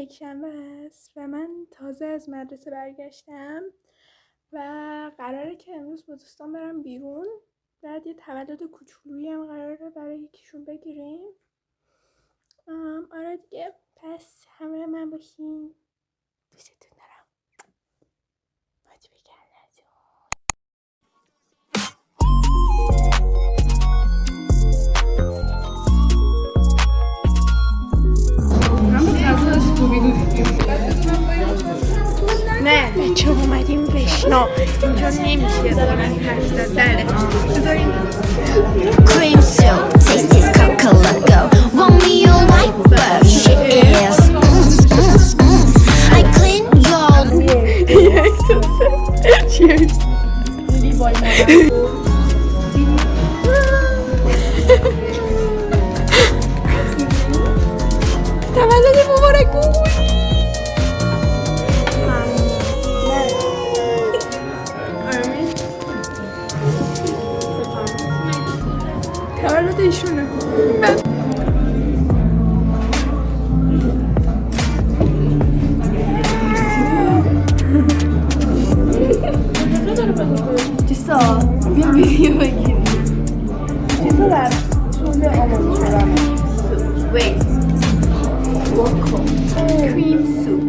یکشنبه است و من تازه از مدرسه برگشتم و قراره که امروز با دوستان برم بیرون. بعد یه تولد کوچولویی هم قراره برای یکیشون بگیریم. آره دیگه، پس همراه من باشین. دوستتون دارم. باید نه بچه اومدیم وشنا، اینجا نمیشه دارن حرف زدن. بذاریم Cream soup, tasty Coca-Cola. Want me your life, but she is. I clean your. Cheers. تولد مبارک بود. تولد ایشونه. چیسا بیا ویدیو بگیریم. چیزا در طول آماده شدن. Wait. Cream soup.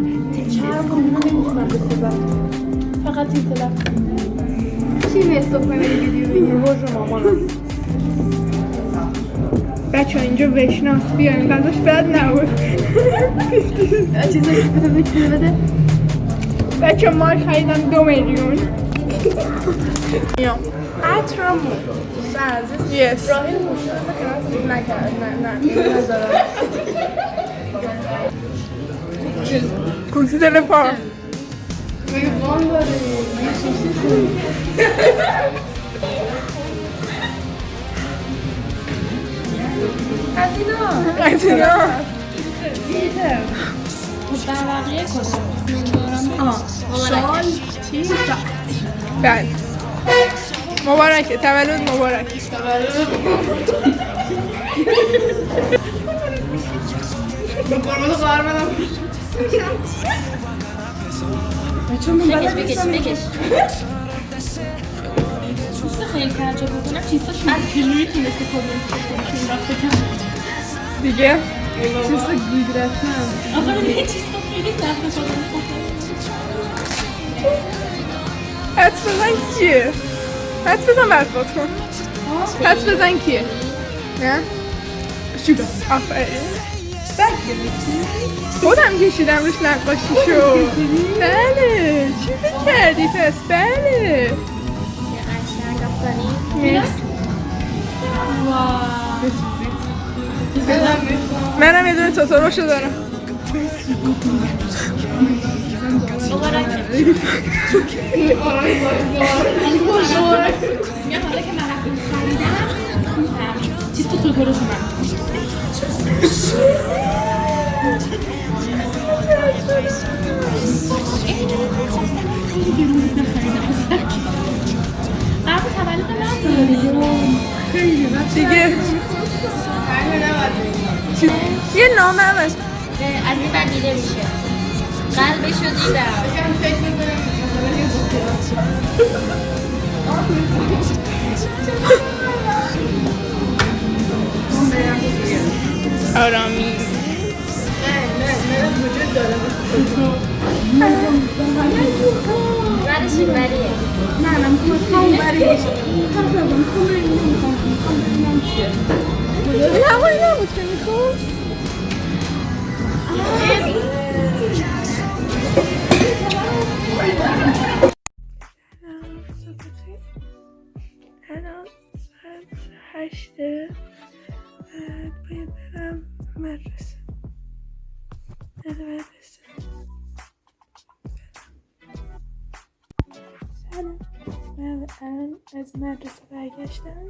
فقط این طرف. چی استوپنه ویدیو بگیریم؟ روز مامانم. بچه اینجا وشناست، بیایم غذاش بد نبود. چیزا بده. بچه مال خریدم 2 میلیون. عطرمون سرزیست یس راهی مشکل نکرد. نه نذارم کوکسی دل پا ویگان داره. از اینا بقیه شال چیز بله مبارکه، تولد مبارک. به قربان خواهر منم بکش چیزا خیلی تعجب بکنم. چیزا از کجوری تونسته کامنت بکنم رفته کم دیگه چیزا گوید رفتم. آخه دیگه چیزا خیلی سخته کنم. حدس بزن کیه؟ حدس بزن برد باز کن. حدس بزن کیه؟ نه؟ شوگا آفرین. خودم کشیدم روش نقاشی شو. بله چی فکر کردی پس؟ بله منم یه دونه توتوروشو دارم. میگم حالا که من رفتم خریدم چیز تو توتوروشو من قبل تولد من خیلی دیگه یه نامه هم از این من دیده میشه قلبشو دیدم. آرامی نه وجود داره بعدش این بریه. نه میخوام بریه این همونی نبود که میخواست. الان ساعت 8 باید برم مدرسه. سلام، من الان از مدرسه برگشتم.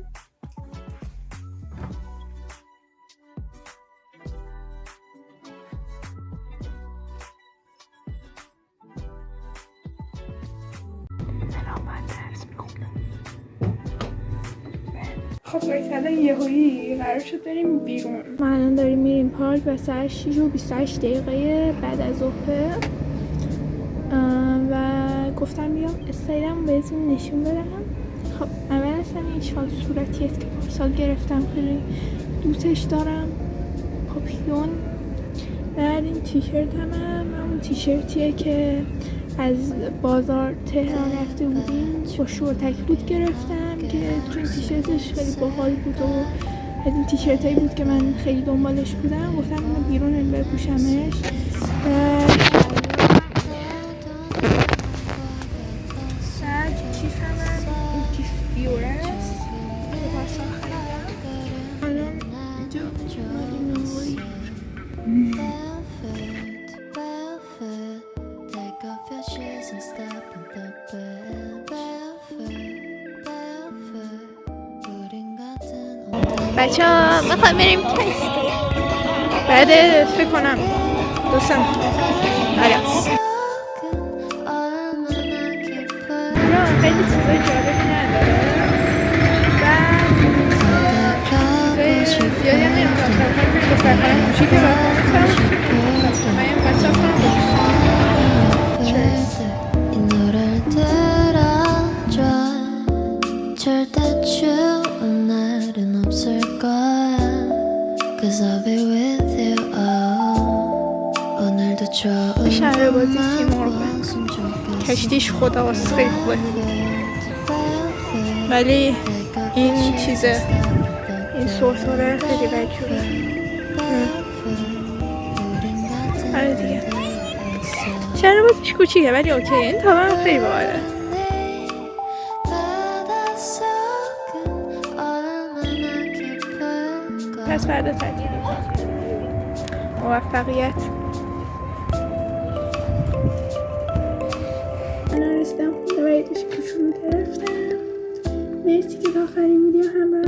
الان من درس میخونم. خب مثلا یهویی قرار شد بریم بیرون. ما الان داریم میریم پارک و ساعت 6:28 بعد از ظهر و گفتم بیام استایلم بهتون نشون بدم. خب اول اصلا این شال صورتیه که پارسال گرفتم، خیلی دوستش دارم، پاپیون. بعد این تیشرت همون تیشرتیه که از بازار تهران رفته بودیم، با شورتک بود گرفتم که چون تیشرتش خیلی باحال بود و از این تیشرت هایی بود که من خیلی دنبالش بودم، گفتم اینو بیرون بپوشمش. بعد کیف این کیف بیوره است که پارسال خریدم. الان اینجا مالی نوایی بچه ها میخوام بریم کشتی بعد فکر کنم 2 سال. آره خیلی چیزای جالب نداره. بعد چیزای زیادی هم نمیدونم خیلی بفرقرم کوچیکه و من بچه 절대 추운 날은 없을 거야 Cause I'll be with you 오늘도 좋은 شهر بازی تیمورگه کشتیش خداست خیلی خوبه، ولی این چیزه این سرسره خیلی بدجوره. آره دیگه شهر بازیش کوچیکه ولی اوکی، این تابم خیلی باحاله. پس فردا تعطیلی. موفقیت. الان رسیدم خونه و یه دوش کوچولو گرفتم. مرسی که تا آخرین ویدیو همراه